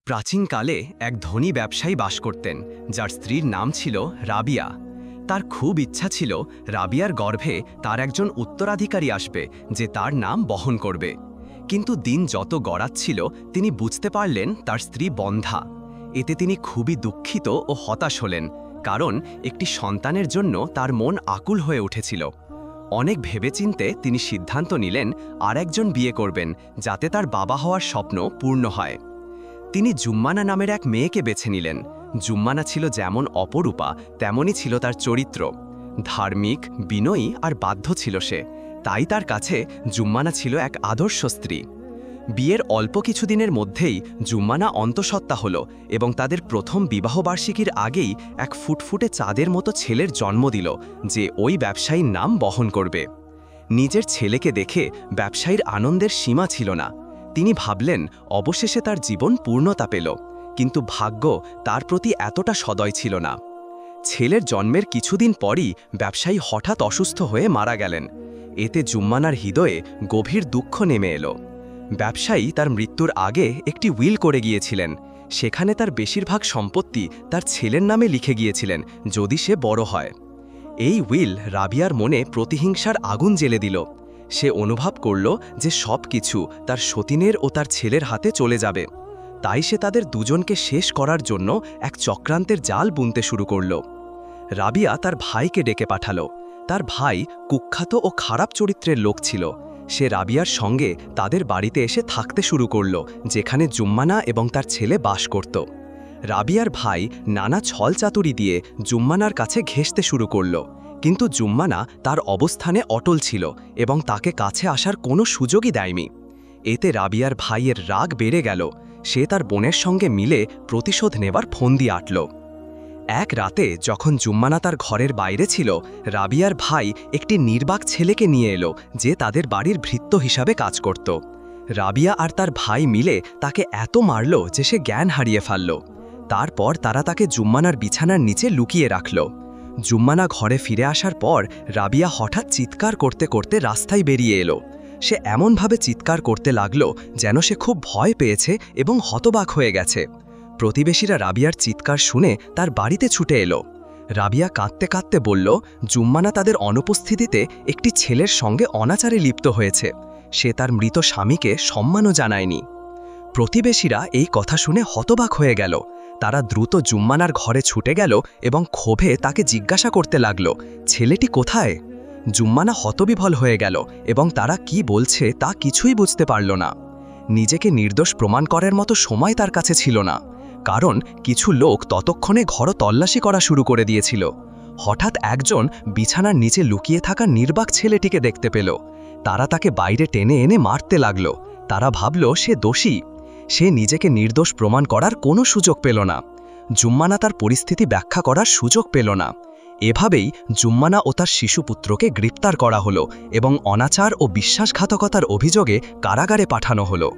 প্রাচীনকালে এক ধনী ব্যবসায়ী বাস করতেন যার স্ত্রীর নাম ছিল রাবিয়া। তার খুব ইচ্ছা ছিল রাবিয়ার গর্ভে তার একজন উত্তরাধিকারী আসবে যে তার নাম বহন করবে। কিন্তু দিন যত গড়াচ্ছিল তিনি বুঝতে পারলেন তার স্ত্রী বন্ধ্যা। এতে তিনি খুবই দুঃখিত ও হতাশ হলেন, কারণ একটি সন্তানের জন্য তার মন আকুল হয়ে উঠেছিল। অনেক ভেবেচিন্তে তিনি সিদ্ধান্ত নিলেন আরেকজন বিয়ে করবেন, যাতে তার বাবা হওয়ার স্বপ্ন পূর্ণ হয়। তিনি জুম্মানা নামের এক মেয়েকে বেছে নিলেন। জুম্মানা ছিল যেমন অপরূপা, তেমনই ছিল তার চরিত্র। ধার্মিক, বিনয়ী আর বাধ্য ছিল সে, তাই তার কাছে জুম্মানা ছিল এক আদর্শ স্ত্রী। বিয়ের অল্প কিছুদিনের মধ্যেই জুম্মানা অন্তঃসত্ত্বা হল এবং তাদের প্রথম বিবাহবার্ষিকীর আগেই এক ফুটফুটে চাঁদের মতো ছেলের জন্ম দিল, যে ওই ব্যবসায়ীর নাম বহন করবে। নিজের ছেলেকে দেখে ব্যবসায়ীর আনন্দের সীমা ছিল না। তিনি ভাবলেন অবশেষে তার জীবন পূর্ণতা পেল, কিন্তু ভাগ্য তার প্রতি এতটা সদয় ছিল না। ছেলের জন্মের কিছুদিন পরই ব্যবসায়ী হঠাৎ অসুস্থ হয়ে মারা গেলেন। এতে জুম্মানার হৃদয়ে গভীর দুঃখ নেমে এলো। ব্যবসায়ী তার মৃত্যুর আগে একটি উইল করে গিয়েছিলেন। সেখানে তার বেশিরভাগ সম্পত্তি তার ছেলের নামে লিখে গিয়েছিলেন, যদি সে বড় হয়। এই উইল রাবিয়ার মনে প্রতিহিংসার আগুন জ্বেলে দিল। সে অনুভব করল যে সব কিছু তার সতীনের ও তার ছেলের হাতে চলে যাবে। তাই সে তাদের দুজনকে শেষ করার জন্য এক চক্রান্তের জাল বুনতে শুরু করল। রাবিয়া তার ভাইকে ডেকে পাঠালো। তার ভাই কুখ্যাত ও খারাপ চরিত্রের লোক ছিল। সে রাবিয়ার সঙ্গে তাদের বাড়িতে এসে থাকতে শুরু করল, যেখানে জুম্মানা এবং তার ছেলে বাস করত। রাবিয়ার ভাই নানা ছলচাতুরি দিয়ে জুম্মানার কাছে ঘেঁষতে শুরু করল, কিন্তু জুম্মানা তার অবস্থানে অটল ছিল এবং তাকে কাছে আসার কোনো সুযোগই দেয়নি। এতে রাবিয়ার ভাইয়ের রাগ বেড়ে গেল। সে তার বোনের সঙ্গে মিলে প্রতিশোধ নেবার ফন্দি আঁটল। এক রাতে যখন জুম্মানা তার ঘরের বাইরে ছিল, রাবিয়ার ভাই একটি নির্বাক ছেলেকে নিয়ে এলো, যে তাদের বাড়ির ভৃত্য হিসাবে কাজ করত। রাবিয়া আর তার ভাই মিলে তাকে এত মারল যে সে জ্ঞান হারিয়ে ফেলল। তারপর তারা তাকে জুম্মানার বিছানার নিচে লুকিয়ে রাখল। জুম্মানা ঘরে ফিরে আসার পর রাবিয়া হঠাৎ চিৎকার করতে করতে রাস্তায় বেরিয়ে এলো। সে এমনভাবে চিৎকার করতে লাগল যেন সে খুব ভয় পেয়েছে এবং হতবাক হয়ে গেছে। প্রতিবেশীরা রাবিয়ার চিৎকার শুনে তার বাড়িতে ছুটে এলো। রাবিয়া কাঁদতে কাঁদতে বলল, জুম্মানা তাদের অনুপস্থিতিতে একটি ছেলের সঙ্গে অনাচারে লিপ্ত হয়েছে। সে তার মৃত স্বামীকে সম্মানও জানায়নি। প্রতিবেশীরা এই কথা শুনে হতবাক হয়ে গেল। তারা দ্রুত জুম্মানার ঘরে ছুটে গেল এবং ক্ষোভে তাকে জিজ্ঞাসা করতে লাগল, ছেলেটি কোথায়? জুম্মানা হতবিভল হয়ে গেল এবং তারা কি বলছে তা কিছুই বুঝতে পারল না। নিজেকে নির্দোষ প্রমাণ করার মতো সময় তার কাছে ছিল না, কারণ কিছু লোক ততক্ষণে ঘর তল্লাশি করা শুরু করে দিয়েছিল। হঠাৎ একজন বিছানার নিচে লুকিয়ে থাকা নির্বাক ছেলেটিকে দেখতে পেল। তারা তাকে বাইরে টেনে এনে মারতে লাগল। তারা ভাবল সে দোষী। সে নিজেকে নির্দোষ প্রমাণ করার কোনো সুযোগ পেল না। জুম্মানা তার পরিস্থিতি ব্যাখ্যা করার সুযোগ পেল না। এভাবেই জুম্মানা ও তার শিশুপুত্রকে গ্রেপ্তার করা হলো এবং অনাচার ও বিশ্বাসঘাতকতার অভিযোগে কারাগারে পাঠানো হলো।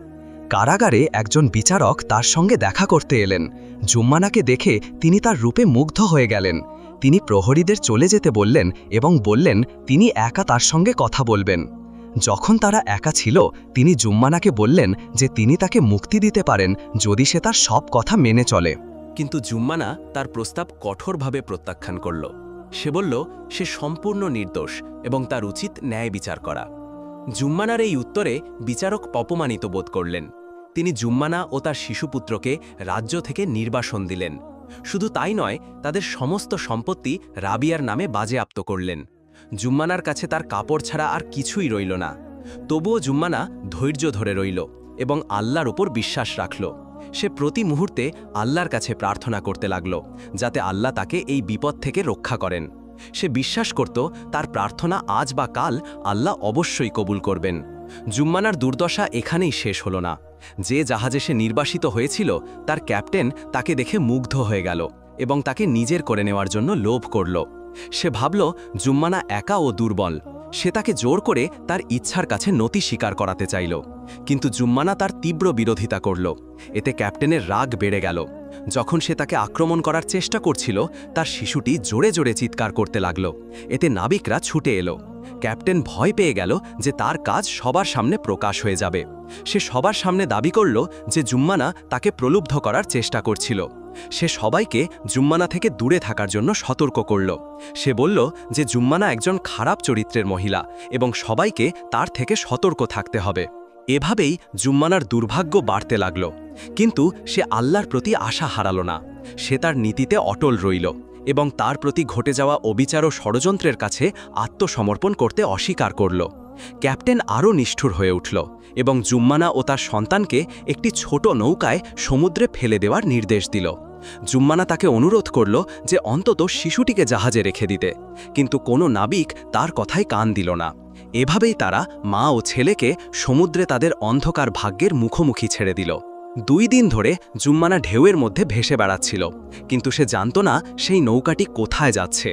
কারাগারে একজন বিচারক তার সঙ্গে দেখা করতে এলেন। জুম্মানাকে দেখে তিনি তার রূপে মুগ্ধ হয়ে গেলেন। তিনি প্রহরীদের চলে যেতে বললেন এবং বললেন তিনি একা তার সঙ্গে কথা বলবেন। যখন তারা একা ছিল, তিনি জুম্মানাকে বললেন যে তিনি তাকে মুক্তি দিতে পারেন যদি সে তার সব কথা মেনে চলে। কিন্তু জুম্মানা তার প্রস্তাব কঠোরভাবে প্রত্যাখ্যান করল। সে বলল সে সম্পূর্ণ নির্দোষ এবং তার উচিত ন্যায় বিচার করা। জুম্মানার এই উত্তরে বিচারক অপমানিত বোধ করলেন। তিনি জুম্মানা ও তার শিশুপুত্রকে রাজ্য থেকে নির্বাসন দিলেন। শুধু তাই নয়, তাদের সমস্ত সম্পত্তি রাবিয়ার নামে বাজেয়াপ্ত করলেন। জুম্মানার কাছে তার কাপড় ছাড়া আর কিছুই রইল না। তবুও জুম্মানা ধৈর্য ধরে রইল এবং আল্লাহর উপর বিশ্বাস রাখল। সে প্রতি মুহূর্তে আল্লাহর কাছে প্রার্থনা করতে লাগল, যাতে আল্লাহ তাকে এই বিপদ থেকে রক্ষা করেন। সে বিশ্বাস করত তার প্রার্থনা আজ বা কাল আল্লাহ অবশ্যই কবুল করবেন। জুম্মানার দুর্দশা এখানেই শেষ হল না। যে জাহাজে সে নির্বাসিত হয়েছিল, তার ক্যাপ্টেন তাকে দেখে মুগ্ধ হয়ে গেল এবং তাকে নিজের করে নেওয়ার জন্য লোভ করল। সে ভাবল জুম্মানা একা ও দুর্বল। সে তাকে জোর করে তার ইচ্ছার কাছে নতি স্বীকার করাতে চাইল, কিন্তু জুম্মানা তার তীব্র বিরোধিতা করল। এতে ক্যাপ্টেনের রাগ বেড়ে গেল। যখন সে তাকে আক্রমণ করার চেষ্টা করছিল, তার শিশুটি জোরে জোরে চিৎকার করতে লাগল। এতে নাবিকরা ছুটে এলো। ক্যাপ্টেন ভয় পেয়ে গেল যে তার কাজ সবার সামনে প্রকাশ হয়ে যাবে। সে সবার সামনে দাবি করল যে জুম্মানা তাকে প্রলুব্ধ করার চেষ্টা করছিল। সে সবাইকে জুম্মানা থেকে দূরে থাকার জন্য সতর্ক করল। সে বলল যে জুম্মানা একজন খারাপ চরিত্রের মহিলা এবং সবাইকে তার থেকে সতর্ক থাকতে হবে। এভাবেই জুম্মানার দুর্ভাগ্য বাড়তে লাগল। কিন্তু সে আল্লাহর প্রতি আশা হারালো না। সে তার নীতিতে অটল রইল এবং তার প্রতি ঘটে যাওয়া অবিচার ও ষড়যন্ত্রের কাছে আত্মসমর্পণ করতে অস্বীকার করল। ক্যাপ্টেন আরও নিষ্ঠুর হয়ে উঠল এবং জুম্মানা ও তার সন্তানকে একটি ছোট নৌকায় সমুদ্রে ফেলে দেওয়ার নির্দেশ দিল। জুম্মানা তাকে অনুরোধ করল যে অন্তত শিশুটিকে জাহাজে রেখে দিতে, কিন্তু কোনো নাবিক তার কথায় কান দিল না। এভাবেই তারা মা ও ছেলেকে সমুদ্রে তাদের অন্ধকার ভাগ্যের মুখোমুখি ছেড়ে দিল। 2 দিন ধরে জুম্মানা ঢেউয়ের মধ্যে ভেসে বেড়াচ্ছিল, কিন্তু সে জানত না সেই নৌকাটি কোথায় যাচ্ছে।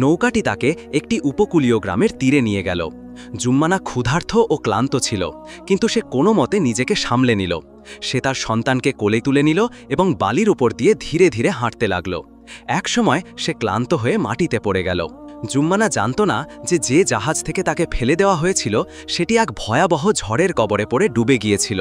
নৌকাটি তাকে একটি উপকূলীয় গ্রামের তীরে নিয়ে গেল। জুম্মানা ক্ষুধার্ত ও ক্লান্ত ছিল, কিন্তু সে কোনো মতে নিজেকে সামলে নিল। সে তার সন্তানকে কোলে তুলে নিল এবং বালির উপর দিয়ে ধীরে ধীরে হাঁটতে লাগল। একসময় সে ক্লান্ত হয়ে মাটিতে পড়ে গেল। জুম্মানা জানত না যে জাহাজ থেকে তাকে ফেলে দেওয়া হয়েছিল সেটি এক ভয়াবহ ঝড়ের কবরে পড়ে ডুবে গিয়েছিল।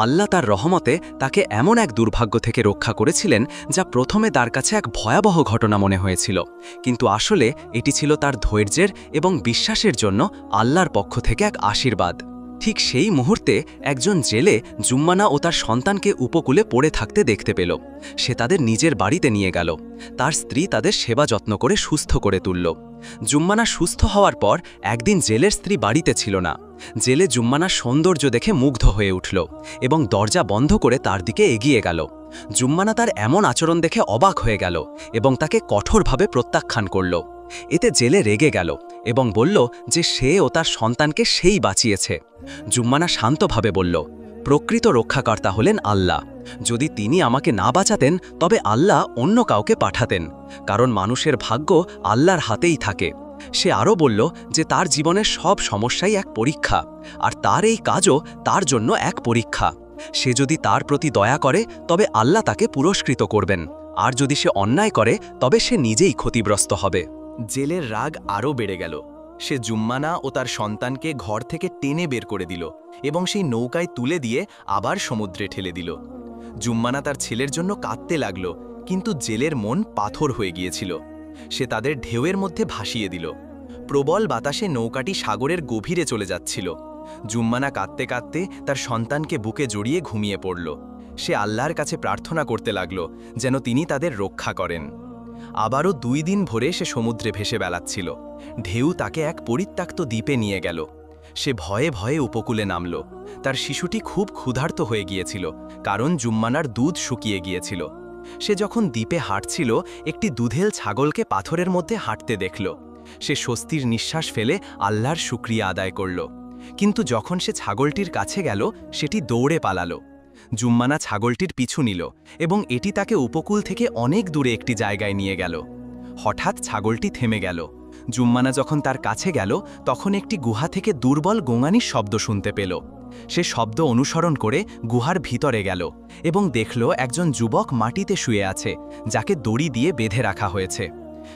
আল্লাহ তার রহমতে তাকে এমন এক দুর্ভাগ্য থেকে রক্ষা করেছিলেন যা প্রথমে তার কাছে এক ভয়াবহ ঘটনা মনে হয়েছিল, কিন্তু আসলে এটি ছিল তার ধৈর্যের এবং বিশ্বাসের জন্য আল্লাহর পক্ষ থেকে এক আশীর্বাদ। ঠিক সেই মুহূর্তে একজন জেলে জুম্মানা ও তার সন্তানকে উপকূলে পড়ে থাকতে দেখতে পেল। সে তাদের নিজের বাড়িতে নিয়ে গেল। তার স্ত্রী তাদের সেবা যত্ন করে সুস্থ করে তুলল। জুম্মানা সুস্থ হওয়ার পর একদিন জেলের স্ত্রী বাড়িতে ছিল না। জেলে জুম্মানার সৌন্দর্য দেখে মুগ্ধ হয়ে উঠল এবং দরজা বন্ধ করে তার দিকে এগিয়ে গেল। জুম্মানা তার এমন আচরণ দেখে অবাক হয়ে গেল এবং তাকে কঠোরভাবে প্রত্যাখ্যান করল। এতে জেলে রেগে গেল এবং বলল যে সে ও তার সন্তানকে সেই বাঁচিয়েছে। জুম্মানা শান্তভাবে বলল, প্রকৃত রক্ষাকর্তা হলেন আল্লাহ। যদি তিনি আমাকে না বাঁচাতেন তবে আল্লাহ অন্য কাউকে পাঠাতেন, কারণ মানুষের ভাগ্য আল্লাহর হাতেই থাকে। সে আরও বলল যে তার জীবনের সব সমস্যাই এক পরীক্ষা, আর তার এই কাজও তার জন্য এক পরীক্ষা। সে যদি তার প্রতি দয়া করে তবে আল্লাহ তাকে পুরস্কৃত করবেন, আর যদি সে অন্যায় করে তবে সে নিজেই ক্ষতিগ্রস্ত হবে। জেলের রাগ আরও বেড়ে গেল। সে জুম্মানা ও তার সন্তানকে ঘর থেকে টেনে বের করে দিল এবং সেই নৌকায় তুলে দিয়ে আবার সমুদ্রে ঠেলে দিল। জুম্মানা তার ছেলের জন্য কাঁদতে লাগল, কিন্তু জেলের মন পাথর হয়ে গিয়েছিল। সে তাদের ঢেউয়ের মধ্যে ভাসিয়ে দিল। প্রবল বাতাসে নৌকাটি সাগরের গভীরে চলে যাচ্ছিল। জুম্মানা কাঁদতে কাঁদতে তার সন্তানকে বুকে জড়িয়ে ঘুমিয়ে পড়ল। সে আল্লাহর কাছে প্রার্থনা করতে লাগল যেন তিনি তাদের রক্ষা করেন। আবারও 2 দিন ভরে সে সমুদ্রে ভেসে বেড়াচ্ছিল। ঢেউ তাকে এক পরিত্যক্ত দ্বীপে নিয়ে গেল। সে ভয়ে ভয়ে উপকূলে নামল। তার শিশুটি খুব ক্ষুধার্ত হয়ে গিয়েছিল, কারণ জুম্মানার দুধ শুকিয়ে গিয়েছিল। সে যখন দ্বীপে হাঁটছিল একটি দুধেল ছাগলকে পাথরের মধ্যে হাঁটতে দেখল। সে স্বস্তির নিঃশ্বাস ফেলে আল্লাহর শুকরিয়া আদায় করল। কিন্তু যখন সে ছাগলটির কাছে গেল সেটি দৌড়ে পালালো। জুম্মানা ছাগলটির পিছু নিল এবং এটি তাকে উপকূল থেকে অনেক দূরে একটি জায়গায় নিয়ে গেল। হঠাৎ ছাগলটি থেমে গেল। জুম্মানা যখন তার কাছে গেল তখন একটি গুহা থেকে দুর্বল গোঙানির শব্দ শুনতে পেল। সে শব্দ অনুসরণ করে গুহার ভিতরে গেল এবং দেখল একজন যুবক মাটিতে শুয়ে আছে, যাকে দড়ি দিয়ে বেঁধে রাখা হয়েছে।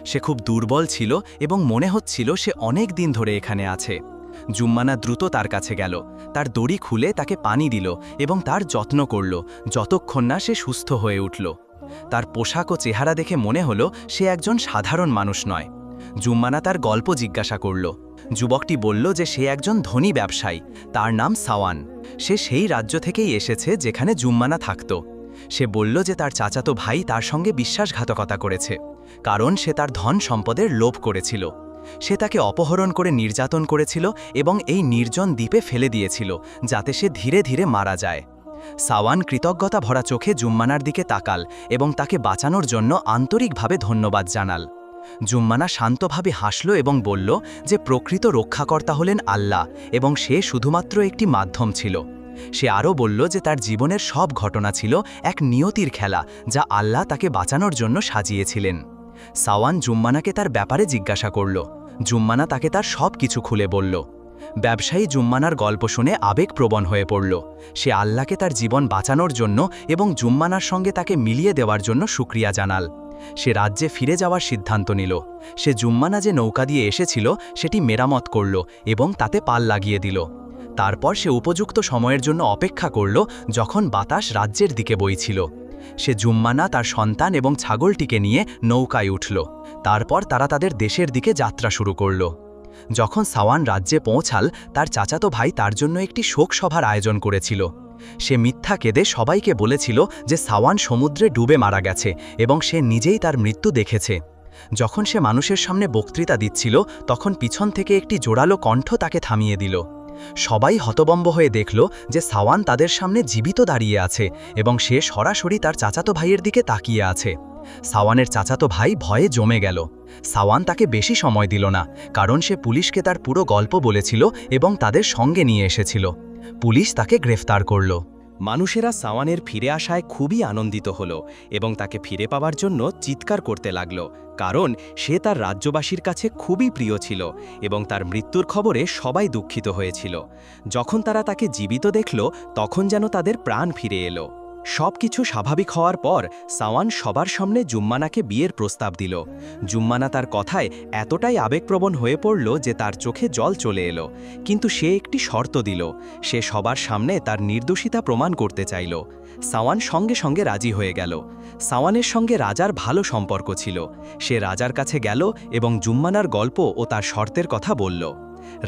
সে খুব দুর্বল ছিল এবং মনে হচ্ছিল সে অনেক দিন ধরে এখানে আছে। জুম্মানা দ্রুত তার কাছে গেল, তার দড়ি খুলে তাকে পানি দিল এবং তার যত্ন করল যতক্ষণ না সে সুস্থ হয়ে উঠল। তার পোশাক ও চেহারা দেখে মনে হলো সে একজন সাধারণ মানুষ নয়। জুম্মানা তার গল্প জিজ্ঞাসা করল। যুবকটি বলল যে সে একজন ধনী ব্যবসায়ী, তার নাম সাওয়ান। সে সেই রাজ্য থেকেই এসেছে যেখানে জুম্মানা থাকত। সে বলল যে তার চাচাতো ভাই তার সঙ্গে বিশ্বাসঘাতকতা করেছে, কারণ সে তার ধন সম্পদের লোভ করেছিল। সে তাকে অপহরণ করে নির্যাতন করেছিল এবং এই নির্জন দ্বীপে ফেলে দিয়েছিল যাতে সে ধীরে ধীরে মারা যায়। সাওয়ান কৃতজ্ঞতা ভরা চোখে জুম্মানার দিকে তাকাল এবং তাকে বাঁচানোর জন্য আন্তরিকভাবে ধন্যবাদ জানাল। জুম্মানা শান্তভাবে হাসল এবং বলল যে প্রকৃত রক্ষাকর্তা হলেন আল্লাহ এবং সে শুধুমাত্র একটি মাধ্যম ছিল। সে আরও বলল যে তার জীবনের সব ঘটনা ছিল এক নিয়তির খেলা যা আল্লাহ তাকে বাঁচানোর জন্য সাজিয়েছিলেন। সাওয়ান জুম্মানাকে তার ব্যাপারে জিজ্ঞাসা করল। জুম্মানা তাকে তার সব কিছু খুলে বলল। ব্যবসায়ী জুম্মানার গল্প শুনে আবেগপ্রবণ হয়ে পড়ল। সে আল্লাহকে তার জীবন বাঁচানোর জন্য এবং জুম্মানার সঙ্গে তাকে মিলিয়ে দেওয়ার জন্য শুকরিয়া জানাল। সে রাজ্যে ফিরে যাওয়ার সিদ্ধান্ত নিল। সে জুম্মানা যে নৌকা দিয়ে এসেছিল সেটি মেরামত করল এবং তাতে পাল লাগিয়ে দিল। তারপর সে উপযুক্ত সময়ের জন্য অপেক্ষা করল, যখন বাতাস রাজ্যের দিকে বইছিল। সে জুম্মানা, তার সন্তান এবং ছাগলটিকে নিয়ে নৌকায় উঠল। তারপর তারা তাদের দেশের দিকে যাত্রা শুরু করল। যখন সাওয়ান রাজ্যে পৌঁছাল, তার চাচাতো ভাই তার জন্য একটি শোকসভার আয়োজন করেছিল। সে মিথ্যা কেঁদে সবাইকে বলেছিল যে সাওয়ান সমুদ্রে ডুবে মারা গেছে এবং সে নিজেই তার মৃত্যু দেখেছে। যখন সে মানুষের সামনে বক্তৃতা দিচ্ছিল, তখন পিছন থেকে একটি জোরালো কণ্ঠ তাকে থামিয়ে দিল। সবাই হতবম্ব হয়ে দেখল যে সাওয়ান তাদের সামনে জীবিত দাঁড়িয়ে আছে এবং সে সরাসরি তার চাচাতো ভাইয়ের দিকে তাকিয়ে আছে। সাওয়ানের চাচাতো ভাই ভয়ে জমে গেল। সাওয়ান তাকে বেশি সময় দিল না, কারণ সে পুলিশকে তার পুরো গল্প বলেছিল এবং তাদের সঙ্গে নিয়ে এসেছিল। পুলিশ তাকে গ্রেফতার করল। মানুষেরা সাওয়ানের ফিরে আসায় খুবই আনন্দিত হল এবং তাকে ফিরে পাওয়ার জন্য চিৎকার করতে লাগল, কারণ সে তার রাজ্যবাসীর কাছে খুবই প্রিয় ছিল এবং তার মৃত্যুর খবরে সবাই দুঃখিত হয়েছিল। যখন তারা তাকে জীবিত দেখল, তখন যেন তাদের প্রাণ ফিরে এলো। সবকিছু স্বাভাবিক হওয়ার পর সাওয়ান সবার সামনে জুম্মানাকে বিয়ের প্রস্তাব দিল। জুম্মানা তার কথায় এতটাই আবেগপ্রবণ হয়ে পড়ল যে তার চোখে জল চলে এলো, কিন্তু সে একটি শর্ত দিল। সে সবার সামনে তার নির্দোষিতা প্রমাণ করতে চাইল। সাওয়ান সঙ্গে সঙ্গে রাজি হয়ে গেল। সাওয়ানের সঙ্গে রাজার ভালো সম্পর্ক ছিল। সে রাজার কাছে গেল এবং জুম্মানার গল্প ও তার শর্তের কথা বলল।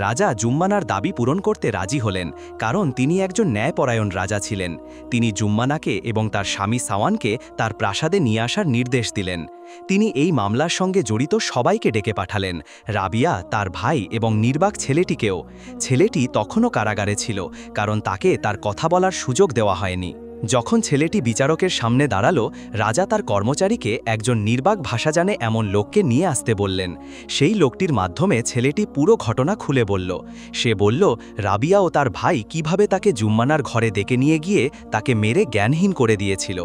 রাজা জুম্মানার দাবি পূরণ করতে রাজি হলেন, কারণ তিনি একজন ন্যায়পরায়ণ রাজা ছিলেন। তিনি জুম্মানাকে এবং তার স্বামী সাওয়ানকে তার প্রাসাদে নিয়ে আসার নির্দেশ দিলেন। তিনি এই মামলার সঙ্গে জড়িত সবাইকে ডেকে পাঠালেন, রাবিয়া, তার ভাই এবং নির্বাক ছেলেটিকেও। ছেলেটি তখনও কারাগারে ছিল, কারণ তাকে তার কথা বলার সুযোগ দেওয়া হয়নি। যখন ছেলেটি বিচারকের সামনে দাঁড়ালো, রাজা তার কর্মচারীকে একজন নির্বাক ভাষা জানে এমন লোককে নিয়ে আসতে বললেন। সেই লোকটির মাধ্যমে ছেলেটি পুরো ঘটনা খুলে বলল। সে বলল রাবিয়া ও তার ভাই কিভাবে তাকে জুম্মানার ঘরে ডেকে নিয়ে গিয়ে তাকে মেরে জ্ঞানহীন করে দিয়েছিল।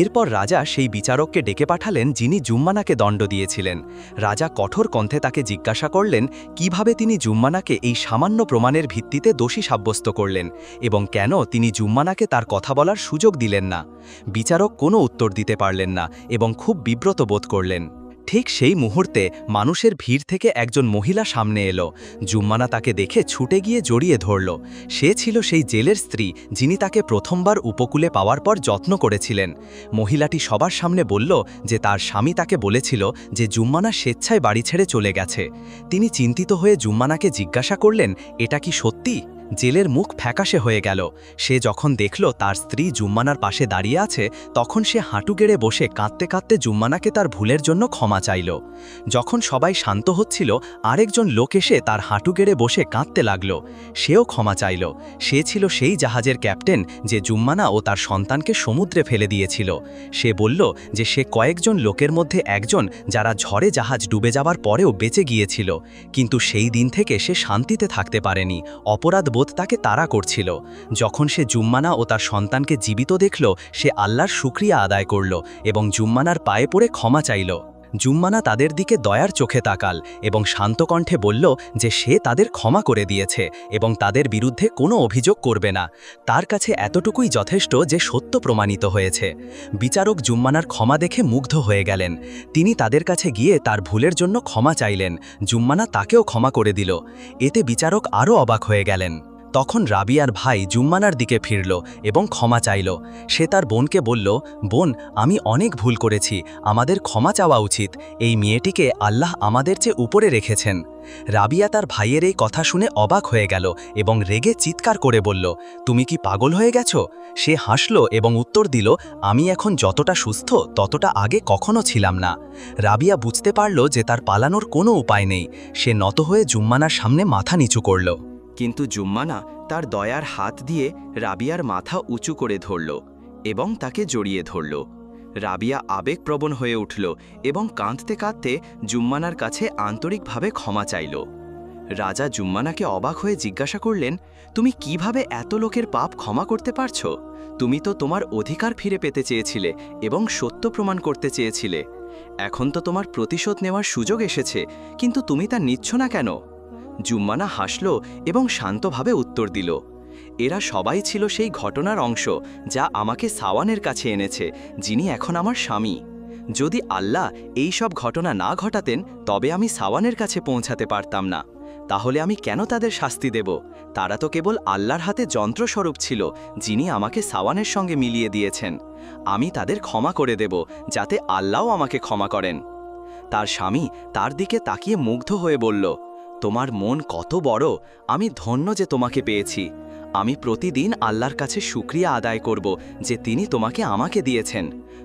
এরপর রাজা সেই বিচারককে ডেকে পাঠালেন যিনি জুম্মানাকে দণ্ড দিয়েছিলেন। রাজা কঠোর কণ্ঠে তাকে জিজ্ঞাসা করলেন কিভাবে তিনি জুম্মানাকে এই সামান্য প্রমাণের ভিত্তিতে দোষী সাব্যস্ত করলেন এবং কেন তিনি জুম্মানাকে তার কথা বলার সুযোগ দিলেন না। বিচারক কোনো উত্তর দিতে পারলেন না এবং খুব বিব্রত বোধ করলেন। ঠিক সেই মুহূর্তে মানুষের ভিড় থেকে একজন মহিলা সামনে এলো। জুম্মানা তাকে দেখে ছুটে গিয়ে জড়িয়ে ধরল। সে ছিল সেই জেলের স্ত্রী যিনি তাকে প্রথমবার উপকূলে পাওয়ার পর যত্ন করেছিলেন। মহিলাটি সবার সামনে বলল যে তার স্বামী তাকে বলেছিল যে জুম্মানা স্বেচ্ছায় বাড়ি ছেড়ে চলে গেছে। তিনি চিন্তিত হয়ে জুম্মানাকে জিজ্ঞাসা করলেন, এটা কি সত্যি? জেলের মুখ ফ্যাকাশে হয়ে গেল। সে যখন দেখল তার স্ত্রী জুম্মানার পাশে দাঁড়িয়ে আছে, তখন সে হাঁটু গেড়ে বসে কাঁদতে কাঁদতে জুম্মানাকে তার ভুলের জন্য ক্ষমা চাইল। যখন সবাই শান্ত হচ্ছিল, আরেকজন লোক এসে তার হাঁটু গেড়ে বসে কাঁদতে লাগল। সেও ক্ষমা চাইল। সে ছিল সেই জাহাজের ক্যাপ্টেন যে জুম্মানা ও তার সন্তানকে সমুদ্রে ফেলে দিয়েছিল। সে বলল যে সে কয়েকজন লোকের মধ্যে একজন যারা ঝড়ে জাহাজ ডুবে যাওয়ার পরেও বেঁচে গিয়েছিল, কিন্তু সেই দিন থেকে সে শান্তিতে থাকতে পারেনি। অপরাধ তাকে তাড়া করছিল। যখন সে জুম্মানা ও তার সন্তানকে জীবিত দেখল, সে আল্লাহর শুকরিয়া আদায় করল এবং জুম্মানার পায়ে পড়ে ক্ষমা চাইল। জুম্মানা তাদের দিকে দয়ার চোখে তাকাল এবং শান্ত কণ্ঠে বলল যে সে তাদের ক্ষমা করে দিয়েছে এবং তাদের বিরুদ্ধে কোনো অভিযোগ করবে না। তার কাছে এতটুকুই যথেষ্ট যে সত্য প্রমাণিত হয়েছে। বিচারক জুম্মানার ক্ষমা দেখে মুগ্ধ হয়ে গেলেন। তিনি তাদের কাছে গিয়ে তার ভুলের জন্য ক্ষমা চাইলেন। জুম্মানা তাকেও ক্ষমা করে দিল। এতে বিচারক আরও অবাক হয়ে গেলেন। তখন রাবিয়ার ভাই জুম্মানার দিকে ফিরল এবং ক্ষমা চাইল। সে তার বোনকে বলল, বোন, আমি অনেক ভুল করেছি, আমাদের ক্ষমা চাওয়া উচিত। এই মেয়েটিকে আল্লাহ আমাদের চেয়ে উপরে রেখেছেন। রাবিয়া তার ভাইয়ের এই কথা শুনে অবাক হয়ে গেল এবং রেগে চিৎকার করে বলল, তুমি কি পাগল হয়ে গেছো? সে হাসল এবং উত্তর দিল, আমি এখন যতটা সুস্থ ততটা আগে কখনো ছিলাম না। রাবিয়া বুঝতে পারল যে তার পালানোর কোনো উপায় নেই। সে নত হয়ে জুম্মানার সামনে মাথা নিচু করল। কিন্তু জুম্মানা তার দয়ার হাত দিয়ে রাবিয়ার মাথা উঁচু করে ধরল এবং তাকে জড়িয়ে ধরল। রাবিয়া আবেগপ্রবণ হয়ে উঠল এবং কাঁদতে কাঁদতে জুম্মানার কাছে আন্তরিকভাবে ক্ষমা চাইল। রাজা জুম্মানাকে অবাক হয়ে জিজ্ঞাসা করলেন, তুমি কিভাবে এত লোকের পাপ ক্ষমা করতে পারছো? তুমি তো তোমার অধিকার ফিরে পেতে চেয়েছিলে এবং সত্য প্রমাণ করতে চেয়েছিলে। এখন তো তোমার প্রতিশোধ নেওয়ার সুযোগ এসেছে, কিন্তু তুমি তা নিচ্ছ না কেন? জুম্মানা হাসল এবং শান্তভাবে উত্তর দিল, এরা সবাই ছিল সেই ঘটনার অংশ যা আমাকে সাওয়ানের কাছে এনেছে, যিনি এখন আমার স্বামী। যদি আল্লাহ এই সব ঘটনা না ঘটাতেন তবে আমি সাওয়ানের কাছে পৌঁছাতে পারতাম না। তাহলে আমি কেন তাদের শাস্তি দেব? তারা তো কেবল আল্লাহর হাতে যন্ত্রস্বরূপ ছিল, যিনি আমাকে সাওয়ানের সঙ্গে মিলিয়ে দিয়েছেন। আমি তাদের ক্ষমা করে দেব, যাতে আল্লাহও আমাকে ক্ষমা করেন। তার স্বামী তার দিকে তাকিয়ে মুগ্ধ হয়ে বলল, তোমার মন কত বড়! আমি ধন্য যে তোমাকে পেয়েছি। আমি প্রতিদিন আল্লাহর কাছে শুকরিয়া আদায় করব যে তিনি তোমাকে আমাকে দিয়েছেন।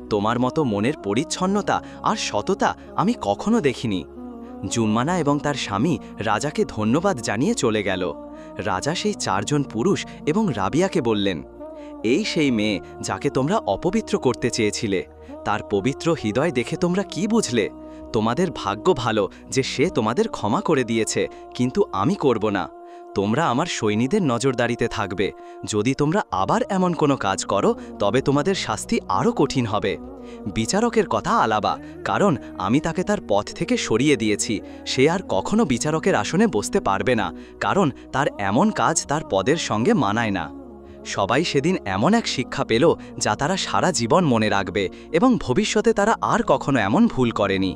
তোমার মতো মনের পরিচ্ছন্নতা আর সততা আমি কখনো দেখিনি। জুম্মানা এবং তার স্বামী রাজাকে ধন্যবাদ জানিয়ে চলে গেল। রাজা সেই 4 জন পুরুষ এবং রাবিয়াকে বললেন, এই সেই মেয়ে যাকে তোমরা অপবিত্র করতে চেয়েছিলে। তার পবিত্র হৃদয় দেখে তোমরা কি বুঝলে? তোমাদের ভাগ্য ভালো যে সে তোমাদের ক্ষমা করে দিয়েছে, কিন্তু আমি করব না। তোমরা আমার সৈন্যদের নজরদারিতে থাকবে। যদি তোমরা আবার এমন কোনো কাজ করো তবে তোমাদের শাস্তি আরও কঠিন হবে। বিচারকের কথা আলাবা, কারণ আমি তাকে তার পথ থেকে সরিয়ে দিয়েছি। সে আর কখনো বিচারকের আসনে বসতে পারবে না, কারণ তার এমন কাজ তার পদের সঙ্গে মানায় না। সবাই সেদিন এমন এক শিক্ষা পেল যা তারা সারা জীবন মনে রাখবে এবং ভবিষ্যতে তারা আর কখনো এমন ভুল করেনি।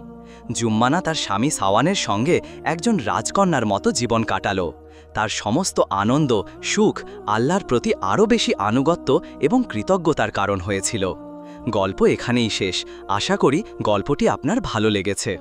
জুম্মানা তার স্বামী সাওয়ানের সঙ্গে একজন রাজকন্যার মতো জীবন কাটালো। তার সমস্ত আনন্দ, সুখ আল্লাহর প্রতি আরও বেশি আনুগত্য এবং কৃতজ্ঞতার কারণ হয়েছিল। গল্প এখানেই শেষ। আশা করি গল্পটি আপনার ভালো লেগেছে।